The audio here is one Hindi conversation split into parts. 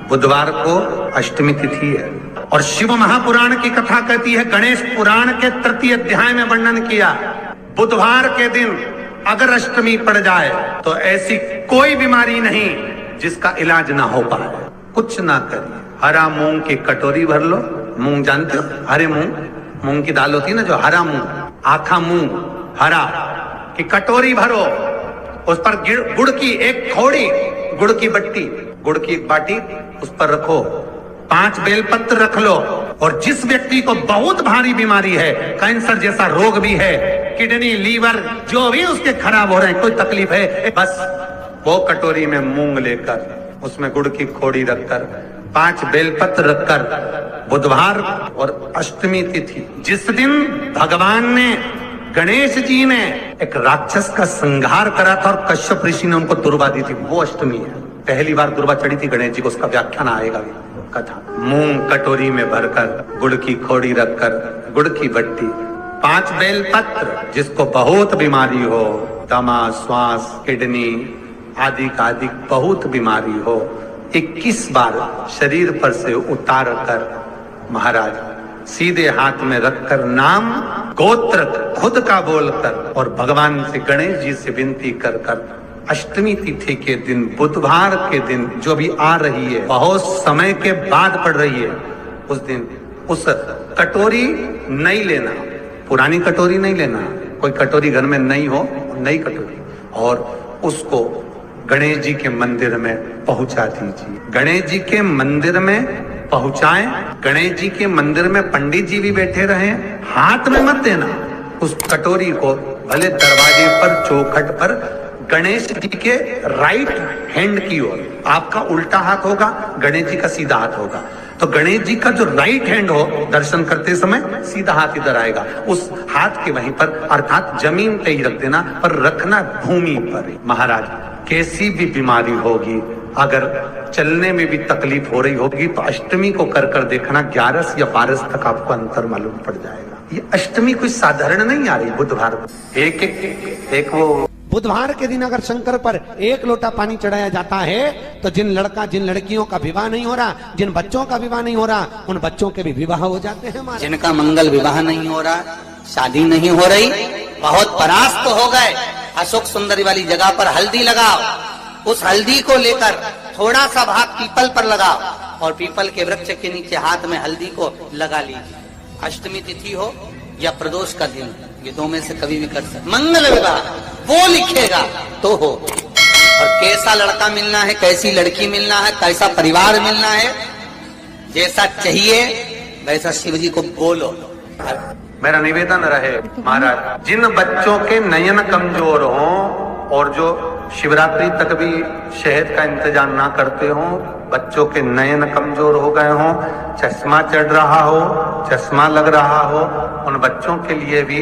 बुधवार को अष्टमी तिथि है और शिव महापुराण की कथा कहती है, गणेश पुराण के तृतीय अध्याय में वर्णन किया, बुधवार के दिन अगर अष्टमी पड़ जाए तो ऐसी कोई बीमारी नहीं जिसका इलाज ना हो पाए। कुछ ना करिए, हरा मूंग की कटोरी भर लो। मूंग जानते हो, हरे मूंग की दाल होती है ना, जो हरा मूंग, आखा मूंग हरा की कटोरी भरो, उस पर गुड़ की एक थोड़ी, गुड़ की बट्टी, गुड़ की एक बाटी उस पर रखो, 5 बेलपत्र रख लो। और जिस व्यक्ति को बहुत भारी बीमारी है, कैंसर जैसा रोग भी है, किडनी लीवर जो भी उसके खराब हो रहे हैं, कोई तकलीफ है, बस वो कटोरी में मूंग लेकर उसमें गुड़ की खोड़ी रखकर 5 बेलपत्र रखकर, बुधवार और अष्टमी तिथि जिस दिन भगवान ने, गणेश जी ने एक राक्षस का संहार करा था और कश्यप ऋषि ने उनको दुर्वा दी थी, वो अष्टमी है। पहली बार दुर्वा चढ़ी थी गणेश जी को, उसका व्याख्यान आएगा कथा। मूंग कटोरी में भरकर, गुड़ की खोड़ी रखकर, गुड़ की बट्टी, 5 बेलपत्र, जिसको बहुत बीमारी हो, दमा, श्वास, किडनी आदि का आदि बहुत बीमारी हो, 21 बार शरीर पर से उतार कर महाराज सीधे हाथ में रखकर नाम गोत्र खुद का बोलकर और भगवान से, गणेश जी से विनती कर कर अष्टमी तिथि के दिन, बुधवार के दिन जो भी आ रही है, बहुत समय के बाद पड़ रही है, उस दिन उस कटोरी नहीं लेना, पुरानी कटोरी नहीं लेना, कोई कटोरी घर में नहीं हो, नई कटोरी, और उसको गणेश जी के मंदिर में पहुंचा दीजिए। गणेश जी के मंदिर में पहुंचाएं, गणेश जी के मंदिर में पंडित जी भी बैठे रहे, हाथ में मत देना उस कटोरी को, भले दरवाजे पर, चौखट पर, गणेश जी के राइट हैंड की ओर, आपका उल्टा हाथ होगा, गणेश जी का सीधा हाथ होगा, तो गणेश जी का जो राइट हैंड हो, दर्शन करते समय सीधा हाथ इधर आएगा, उस हाथ के वहीं पर, अर्थात जमीन पे ही रख देना, पर रखना भूमि पर। महाराज कैसी भी बीमारी होगी, अगर चलने में भी तकलीफ हो रही होगी, तो अष्टमी को कर कर देखना, 11 या 12 तक आपको अंतर मालूम पड़ जाएगा। ये अष्टमी कोई साधारण नहीं आ रही, बुधवार एक वो बुधवार के दिन अगर शंकर पर 1 लोटा पानी चढ़ाया जाता है तो जिन लड़कियों का विवाह नहीं हो रहा, जिन बच्चों का विवाह नहीं हो रहा, उन बच्चों के भी विवाह हो जाते हैं। जिनका मंगल विवाह नहीं हो रहा, शादी नहीं हो रही, बहुत परास्त हो गए, अशोक सुंदरी वाली जगह पर हल्दी लगाओ, उस हल्दी को लेकर थोड़ा सा भाग पीपल पर लगाओ और पीपल के वृक्ष के नीचे हाथ में हल्दी को लगा लीजिए। अष्टमी तिथि हो या प्रदोष का दिन, ये 2 में से कभी भी कर सकते। मंगल विवाह वो लिखेगा तो हो। और कैसा लड़का मिलना है, कैसी लड़की मिलना है, कैसा परिवार मिलना है, जैसा चाहिए वैसा शिव जी को बोलो। मेरा निवेदन रहे महाराज, जिन बच्चों के नयन कमजोर हों और जो शिवरात्रि तक भी शहद का इंतजाम ना करते हों, बच्चों के नयन कमजोर हो गए हों, चश्मा चढ़ रहा हो, चश्मा लग रहा हो, उन बच्चों के लिए भी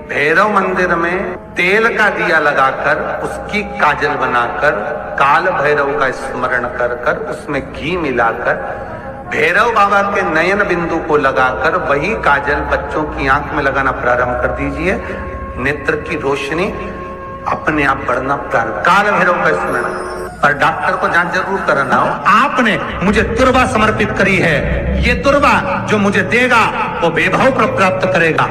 भैरव मंदिर में तेल का दिया लगाकर, उसकी काजल बनाकर, काल भैरव का स्मरण कर कर, उसमें घी मिलाकर भैरव बाबा के नयन बिंदु को लगाकर वही काजल बच्चों की आंख में लगाना प्रारंभ कर दीजिए। नेत्र की रोशनी अपने आप बढ़ना प्रारंभ, काल भैरव का स्मरण। पर डॉक्टर को जांच जरूर कराना हो। आपने मुझे दुर्वा समर्पित करी है, ये दुर्वा जो मुझे देगा वो वैभव प्राप्त करेगा,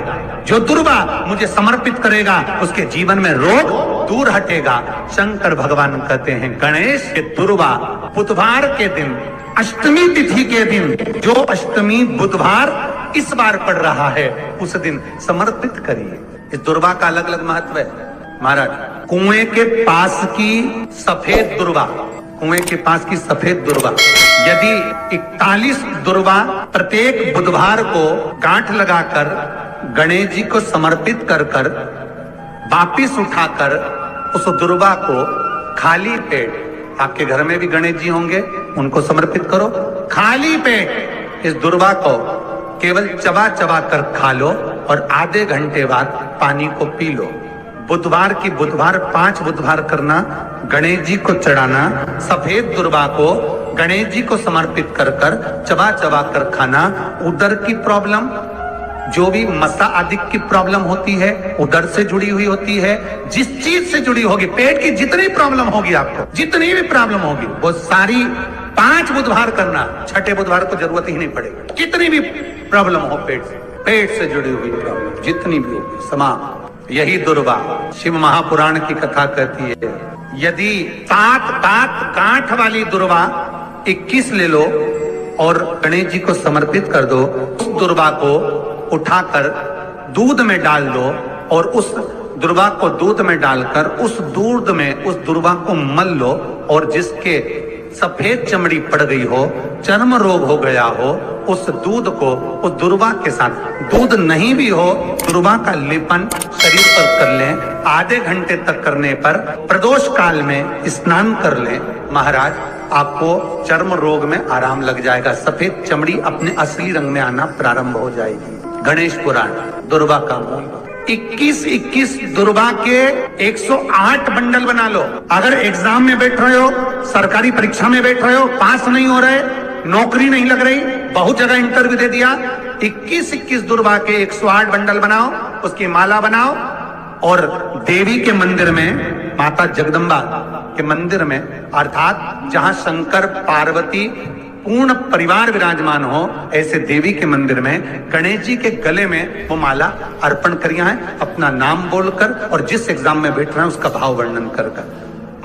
जो दुर्वा मुझे समर्पित करेगा उसके जीवन में रोग दूर हटेगा। शंकर भगवान कहते हैं, गणेश के दुर्वा बुधवार के दिन, अष्टमी तिथि के दिन, जो अष्टमी बुधवार इस बार पड़ रहा है, उस दिन समर्पित करिए। इस दुर्वा का अलग अलग महत्व है महाराज। कुएं के पास की सफेद दुर्वा, कुएं के पास की सफेद दुर्वा, यदि 41 दुर्वा प्रत्येक बुधवार को गांठ लगाकर गणेश जी को समर्पित कर कर वापिस उठाकर उस दुर्वा को खाली पेट, आपके घर में भी गणेश जी होंगे, उनको समर्पित करो, खाली पेट इस दुर्वा को केवल चबा चबा कर खा लो और आधे घंटे बाद पानी को पी लो। बुधवार की बुधवार 5 बुधवार करना, गणेश जी को चढ़ाना, सफेद दुर्वा को गणेश जी को समर्पित कर कर चबा चबा कर खाना। उदर की प्रॉब्लम, जो भी मसा आदि की प्रॉब्लम होती है, उदर से जुड़ी हुई होती है, जिस चीज से जुड़ी होगी, पेट की जितनी प्रॉब्लम होगी, आपको जितनी भी प्रॉब्लम होगी, वो सारी 5 बुधवार करना, छठे बुधवार को जरूरत ही नहीं पड़ेगी। कितनी भी प्रॉब्लम हो पेट से जुड़ी हुई प्रॉब्लम जितनी भी होगी समाप्त। यही दुर्वा शिव महापुराण की कथा कहती है। यदि 7 गांठ वाली दुर्वा 21 ले लो और गणेश जी को समर्पित कर दो, उस दुर्वा को उठाकर दूध में डाल दो और उस दुर्वा को दूध में डालकर उस दूध में उस दुर्वा को मल लो, और जिसके सफेद चमड़ी पड़ गई हो, चर्म रोग हो गया हो, उस दूध को उस दुर्वा के साथ, दूध नहीं भी हो, दुर्वा का लेपन शरीर पर कर लें। आधे घंटे तक करने पर प्रदोष काल में स्नान कर लें, महाराज आपको चर्म रोग में आराम लग जाएगा। सफेद चमड़ी अपने असली रंग में आना प्रारंभ हो जाएगी। गणेश पुराण दुर्वा का मूल 21 दुर्वा के 108 बंडल बना लो। अगर एग्जाम में बैठ रहे हो, सरकारी परीक्षा में बैठ रहे हो, पास नहीं हो रहे, नौकरी नहीं लग रही, बहुत जगह इंटरव्यू दे दिया, 21 दुर्वा के 108 बंडल बनाओ, उसकी माला बनाओ और देवी के मंदिर में, माता जगदम्बा के मंदिर में, अर्थात जहां शंकर पार्वती पूर्ण परिवार विराजमान हो, ऐसे देवी के मंदिर में गणेश जी के गले में वो माला अर्पण करिया है, अपना नाम बोलकर और जिस एग्जाम में बैठ रहे हैं उसका भाव वर्णन कर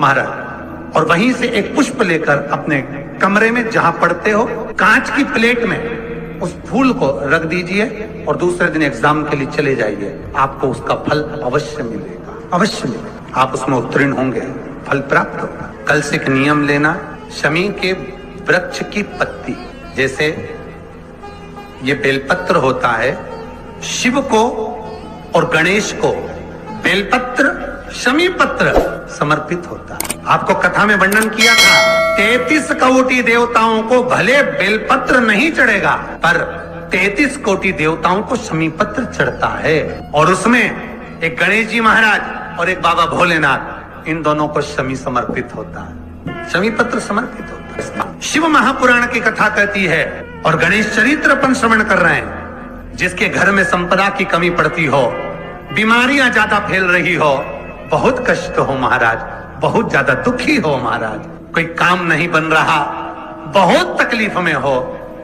महाराज, और वहीं से एक पुष्प लेकर अपने कमरे में जहां पढ़ते हो, कांच की प्लेट में उस फूल को रख दीजिए और दूसरे दिन एग्जाम के लिए चले जाइए। आपको उसका फल अवश्य मिलेगा, अवश्य मिलेगा। आप उसमें उत्तीर्ण होंगे, फल प्राप्त होगा। कल से एक नियम लेना, शमी के वृक्ष की पत्ती, जैसे ये बेलपत्र होता है, शिव को और गणेश को बेलपत्र, शमी पत्र समर्पित होता है। आपको कथा में वर्णन किया था, 33 कोटि देवताओं को भले बेलपत्र नहीं चढ़ेगा, पर 33 कोटि देवताओं को शमी पत्र चढ़ता है। और उसमें एक गणेश जी महाराज और एक बाबा भोलेनाथ, इन दोनों को शमी समर्पित होता है, शमी पत्र समर्पित होता है। शिव महापुराण की कथा कहती है और गणेश चरित्र अपन श्रवण कर रहे हैं। जिसके घर में संपदा की कमी पड़ती हो, बीमारियां ज्यादा फैल रही हो, बहुत कष्ट हो महाराज, बहुत ज्यादा दुखी हो महाराज, कोई काम नहीं बन रहा, बहुत तकलीफ में हो,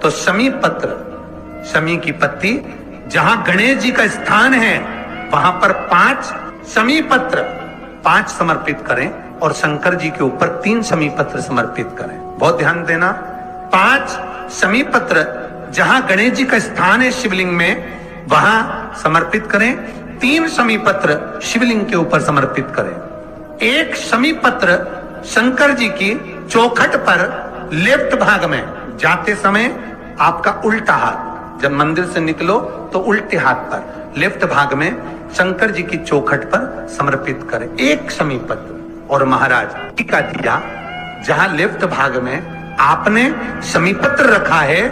तो शमी पत्र, शमी की पत्ती, जहां गणेश जी का स्थान है वहां पर 5 शमी पत्र 5 समर्पित करें और शंकर जी के ऊपर 3 शमी पत्र समर्पित करें। बहुत ध्यान देना, 5 शमी पत्र जहां गणेश जी का स्थान है शिवलिंग में, वहां समर्पित करें। 3 शमी पत्र शिवलिंग के ऊपर समर्पित करें। 1 शमी पत्र शंकर जी की चौखट पर लेफ्ट भाग में, जाते समय आपका उल्टा हाथ, जब मंदिर से निकलो तो उल्टे हाथ पर लेफ्ट भाग में शंकर जी की चौखट पर समर्पित करें 1 शमी पत्र। और महाराज टीका दिया, जहां लेफ्ट भाग में आपने शमी पत्र रखा है,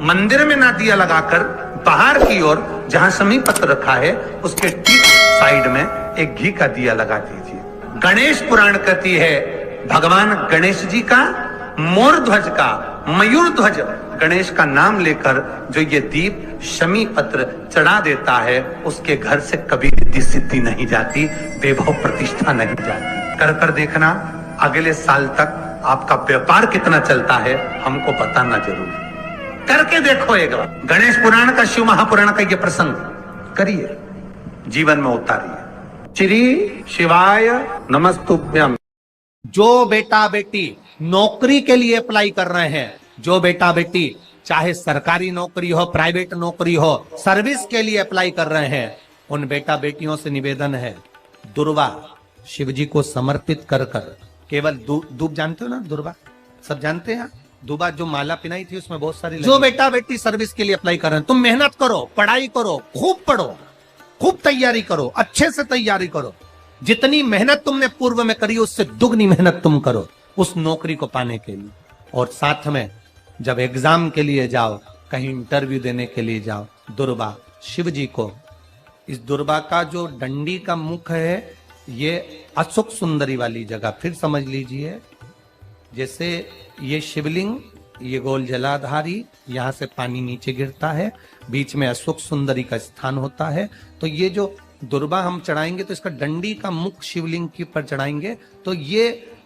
मंदिर में ना दिया लगाकर बाहर की ओर जहां शमी पत्र रखा है उसके ठीक साइड में एक घी का दिया लगा दीजिए। गणेश पुराण कहती है भगवान गणेश जी का, मोर ध्वज का, मयूर ध्वज गणेश का नाम लेकर जो ये दीप शमी पत्र चढ़ा देता है, उसके घर से कभी रिद्धि सिद्धि नहीं जाती, वैभव प्रतिष्ठा नहीं जाती। कर कर देखना, अगले साल तक आपका व्यापार कितना चलता है हमको बताना जरूर, करके देखो एक बार। गणेश पुराण का, शिव महापुराण का ये प्रसंग करिए, जीवन में उतारिए। श्री शिवाय नमस्तुभ्यम। जो बेटा बेटी नौकरी के लिए अप्लाई कर रहे हैं, जो बेटा बेटी चाहे सरकारी नौकरी हो, प्राइवेट नौकरी हो, सर्विस के लिए अप्लाई कर रहे हैं, उन बेटा बेटियों से निवेदन है, दुर्वा शिव जी को समर्पित कर कर, केवल दूब जानते हो ना, दुर्वा सब जानते हैं, दुबा जो माला पिनाई थी उसमें बहुत सारी, जो बेटा बेटी सर्विस के लिए अप्लाई कर रहे हैं, तुम मेहनत करो, पढ़ाई करो, खूब पढ़ो, खूब तैयारी करो, अच्छे से तैयारी करो, जितनी मेहनत तुमने पूर्व में करी उससे दुगनी मेहनत तुम करो उस नौकरी को पाने के लिए। और साथ में जब एग्जाम के लिए जाओ, कहीं इंटरव्यू देने के लिए जाओ, दुर्वा शिव जी को, इस दुर्वा का जो डंडी का मुख है ये अशोक सुंदरी वाली जगह, फिर समझ लीजिए, जैसे ये शिवलिंग ये गोल जलाधारी, यहाँ से पानी नीचे गिरता है, बीच में अशोक सुंदरी का स्थान होता है। तो ये जो दुर्बा हम चढ़ाएंगे तो इसका डंडी का मुख शिवलिंग की पर चढ़ाएंगे तो ये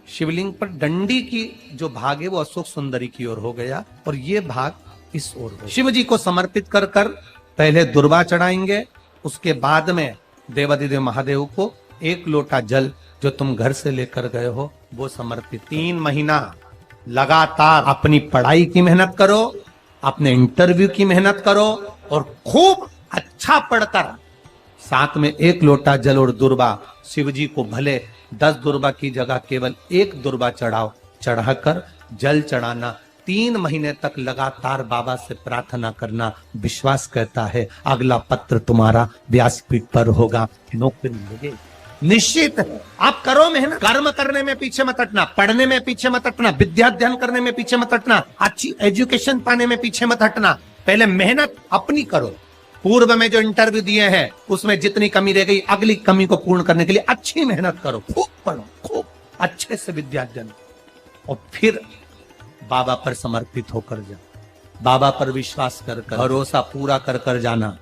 शिवलिंग पर डंडी की जो भाग है वो अशोक सुंदरी की ओर हो गया और ये भाग इस ओर हो। शिव जी को समर्पित कर कर पहले दुर्बा चढ़ाएंगे, उसके बाद में देवादिदेव महादेव को 1 लोटा जल जो तुम घर से लेकर गए हो वो समर्पित। 3 महीना लगातार अपनी पढ़ाई की मेहनत करो, अपने इंटरव्यू की मेहनत करो और खूब अच्छा पढ़कर साथ में 1 लोटा जल और दुर्बा शिव जी को भले 10 दुर्बा की जगह केवल 1 दुर्बा चढ़ाओ, चढ़ाकर जल चढ़ाना। 3 महीने तक लगातार बाबा से प्रार्थना करना। विश्वास कहता है अगला पत्र तुम्हारा व्यासपीठ पर होगा, नौकरी मिलेगी निश्चित है। आप करो मेहनत, कर्म करने में पीछे मत हटना, पढ़ने में पीछे मत हटना, विद्या अध्ययन करने में पीछे मत हटना, अच्छी एजुकेशन पाने में पीछे मत हटना। पहले मेहनत अपनी करो। पूर्व में जो इंटरव्यू दिए हैं उसमें जितनी कमी रह गई अगली कमी को पूर्ण करने के लिए अच्छी मेहनत करो, खूब पढ़ो, खूब अच्छे से विद्या अध्ययन और फिर बाबा पर समर्पित होकर जाओ। बाबा पर विश्वास कर भरोसा पूरा कर कर जाना।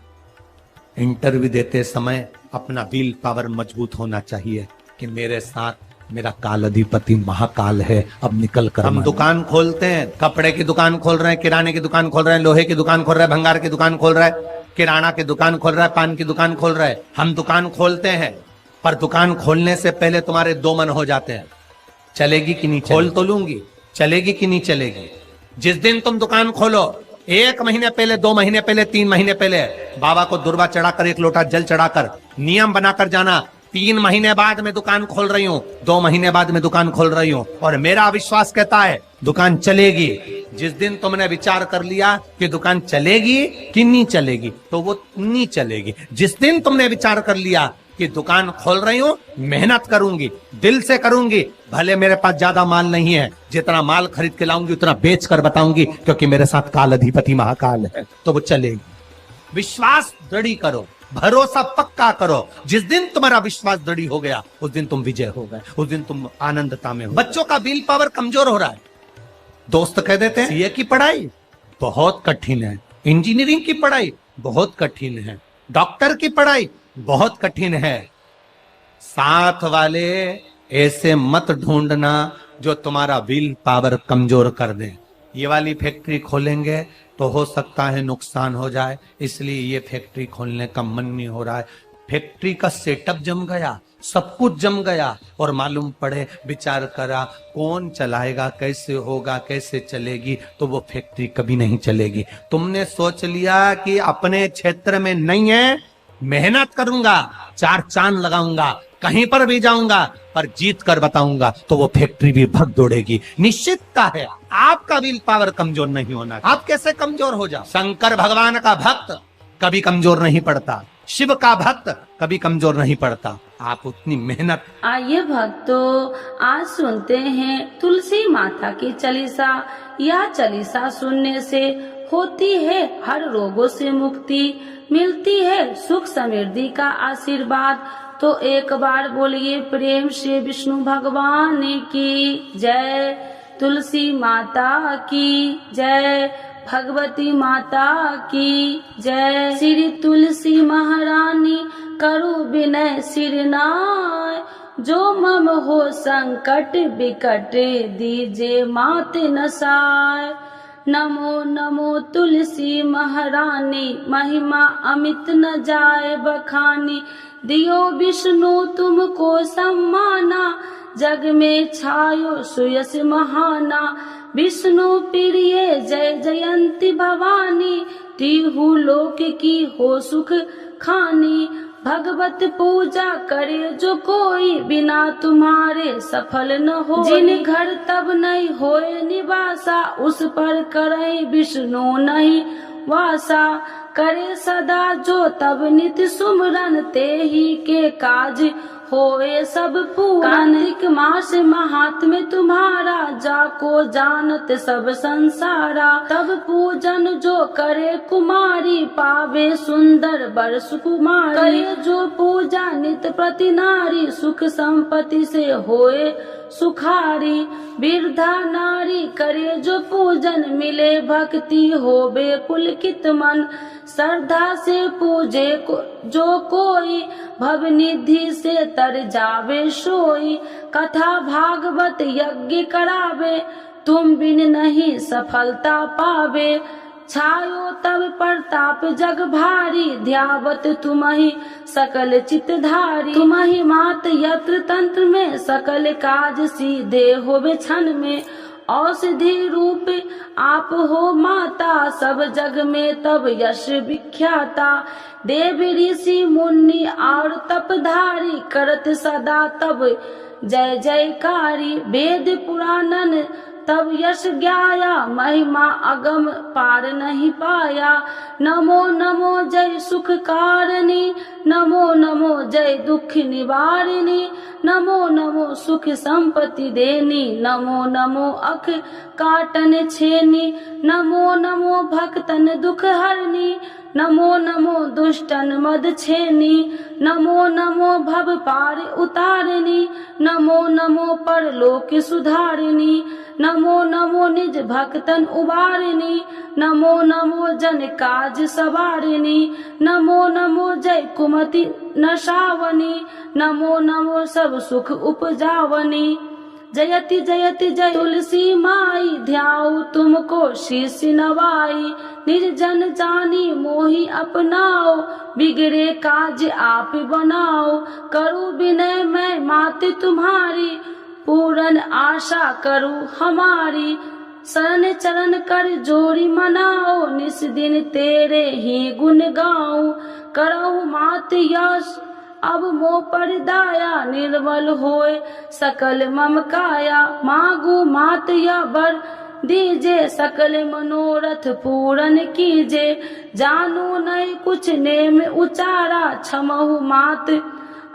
इंटरव्यू देते समय अपना विल पावर मजबूत होना चाहिए कि मेरे साथ मेरा काल अधिपति महाकाल है, अब निकल कर। हम दुकान खोलते हैं, कपड़े की दुकान खोल रहे हैं, किराने की दुकान खोल रहे हैं, लोहे की दुकान खोल रहे हैं, भंगार की दुकान खोल रहे हैं, किराना की दुकान खोल रहा है, पान की दुकान खोल रहा है। हम दुकान खोलते हैं पर दुकान खोलने से पहले तुम्हारे 2 मन हो जाते हैं, चलेगी कि नहीं, खोल तो लूंगी, चलेगी कि नहीं चलेगी। जिस दिन तुम दुकान खोलो 1 महीने पहले, 2 महीने पहले, 3 महीने पहले बाबा को दुर्बा चढ़ाकर 1 लोटा जल चढ़ाकर नियम बनाकर जाना। 3 महीने बाद मैं दुकान खोल रही हूँ, 2 महीने बाद मैं दुकान खोल रही हूँ और मेरा विश्वास कहता है दुकान चलेगी। जिस दिन तुमने विचार कर लिया कि दुकान चलेगी कि नहीं चलेगी तो वो नहीं चलेगी। जिस दिन तुमने विचार कर लिया कि दुकान खोल रही हूँ, मेहनत करूंगी, दिल से करूंगी, भले मेरे पास ज्यादा माल नहीं है, जितना माल खरीद के लाऊंगी उतना बेच कर बताऊंगी क्योंकि मेरे साथ काल अधिपति महाकाल है, तो वो चलेगी। विश्वास दृढ़ करो, भरोसा पक्का करो। जिस दिन तुम्हारा विश्वास दृढ़ हो गया उस दिन तुम विजय हो गए, उस दिन तुम आनंदता में हो। बच्चों का विल पावर कमजोर हो रहा है, दोस्त कह देते हैं सीए की पढ़ाई बहुत कठिन है, इंजीनियरिंग की पढ़ाई बहुत कठिन है, डॉक्टर की पढ़ाई बहुत कठिन है। साथ वाले ऐसे मत ढूंढना जो तुम्हारा विल पावर कमजोर कर दे। ये वाली फैक्ट्री खोलेंगे तो हो सकता है नुकसान हो जाए, इसलिए ये फैक्ट्री खोलने का मन नहीं हो रहा है। फैक्ट्री का सेटअप जम गया, सब कुछ जम गया और मालूम पड़े, विचार करा कौन चलाएगा, कैसे होगा, कैसे चलेगी, तो वो फैक्ट्री कभी नहीं चलेगी। तुमने सोच लिया कि अपने क्षेत्र में नहीं है, मेहनत करूंगा, 4 चांद लगाऊंगा, कहीं पर भी जाऊंगा पर जीत कर बताऊंगा, तो वो फैक्ट्री भी भग दौड़ेगी। निश्चितता है आपका विल पावर कमजोर नहीं होना। आप कैसे कमजोर हो जाओ? शंकर भगवान का भक्त कभी कमजोर नहीं पड़ता, शिव का भक्त कभी कमजोर नहीं पड़ता। आप उतनी मेहनत। आइए भक्तों, आज सुनते हैं तुलसी माता की चालीसा। यह चालीसा सुनने से होती है हर रोगों से मुक्ति, मिलती है सुख समृद्धि का आशीर्वाद। तो एक बार बोलिए प्रेम से विष्णु भगवान की जय, तुलसी माता की जय, भगवती माता की जय। श्री तुलसी महारानी करु विनय सिरनाय, जो मम हो संकट विकट दीजे मात नसाय। नमो नमो तुलसी महारानी, महिमा अमित न जाए बखानी। दियो विष्णु तुमको सम्माना, जग में छायो सुयस महाना। विष्णु प्रिय जय जयंती भवानी, तिहु लोक की हो सुख खानी। भगवत पूजा करे जो कोई, बिना तुम्हारे सफल न हो। जिन घर तब नहीं होए निवासा, उस पर करे विष्णु नहीं वासा। करे सदा जो तब नित सुमरन, ते ही के काज होए सब पूरन। कार्तिक मास महात्म्य तुम्हारा, जाको जानत सब संसारा। तब पूजन जो करे कुमारी, पावे सुंदर वर सुकुमारी। करे जो पूजा नित प्रति नारी, सुख संपत्ति से होए सुखारी। वृद्धा नारी करे जो पूजन, मिले भक्ति होबे पुलकित मन। श्रद्धा से पूजे जो कोई, भव निधि से तर जावे सोई। कथा भागवत यज्ञ करावे, तुम बिन नहीं सफलता पावे। छायो तब प्रताप जग भारी, ध्यावत तुम्हि सकल चितधारी। तुम्हि मात यत्र तंत्र में, सकल काज सीधे होवे क्षण में। औषधि रूप आप हो माता, सब जग में तब यश विख्याता। देव ऋषि मुनि और तपधारी, करत सदा तब जय जयकारी। वेद पुराणन तब यश ज्ञाया, महिमा अगम पार नहीं पाया। नमो नमो जय सुख कारिणी, नमो नमो जय दुख निवारिणी। नमो नमो सुख संपत्ति देनी, नमो नमो अख काटन छेनी। नमो नमो भक्तन दुख हरनी, नमो नमो दुष्टन मद छेनी। नमो नमो भव पार उतारिणी, नमो नमो परलोक सुधारिणी। नमो नमो निज भक्तन उबारिणी, नमो नमो जन काज सवारिणी। नमो नमो जय कुमति नशावनी, नमो नमो सब सुख उपजावनी। जयति जयति जय तुलसी माई, ध्याऊ तुमको शीश नवाई। निर्जन जानी मोहि अपनाओ, बिगड़े काज आप बनाओ। करूँ विनय मैं मात तुम्हारी, पूर्ण आशा करूँ हमारी। शरण चरण कर जोड़ी मनाओ, निस दिन तेरे ही गुण गाऊं। करहु मात यश अब मोह पर दाया, निर्मल होए सकल मम काया। मांगू मात या वर दीजे, सकल मनोरथ पूर्ण कीजे। जानू नहीं कुछ नेम उचारा, क्षमहु मात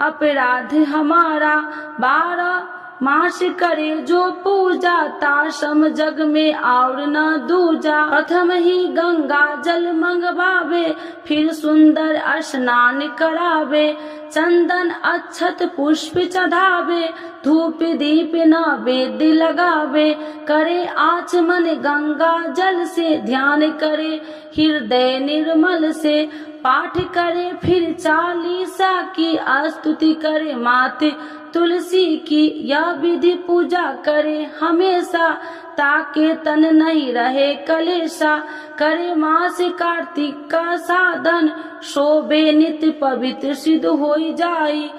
अपराध हमारा। 12 मास करे जो पूजा, ताशम जग में और न दूजा। प्रथम ही गंगा जल मंगवावे, फिर सुंदर स्नान करावे। चंदन अक्षत पुष्प चढ़ावे, धूप दीप नैवेद्य लगावे। करे आचमन गंगा जल से, ध्यान करे हृदय निर्मल से। पाठ करे फिर 40 की, स्तुति करे मात तुलसी की। यह विधि पूजा करे हमेशा, ताके तन नहीं रहे कलेशा। करे मास कार्तिक का साधन, शोभे नित्य पवित्र सिद्ध होई जाई।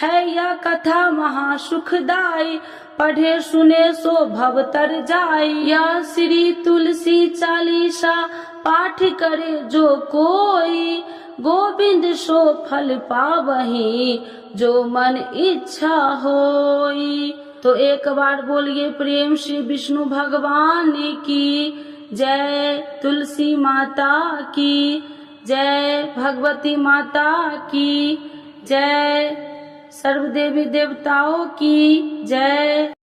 है यह कथा महा सुखदाई, पढ़े सुने सो भव तर जाई। यह श्री तुलसी चालीसा, पाठ करे जो कोई। गोविंद सो फल पावही, जो मन इच्छा होई। तो एक बार बोलिए प्रेम श्री विष्णु भगवान की जय। तुलसी माता की जय, भगवती माता की जय, सर्वदेवी देवताओं की जय।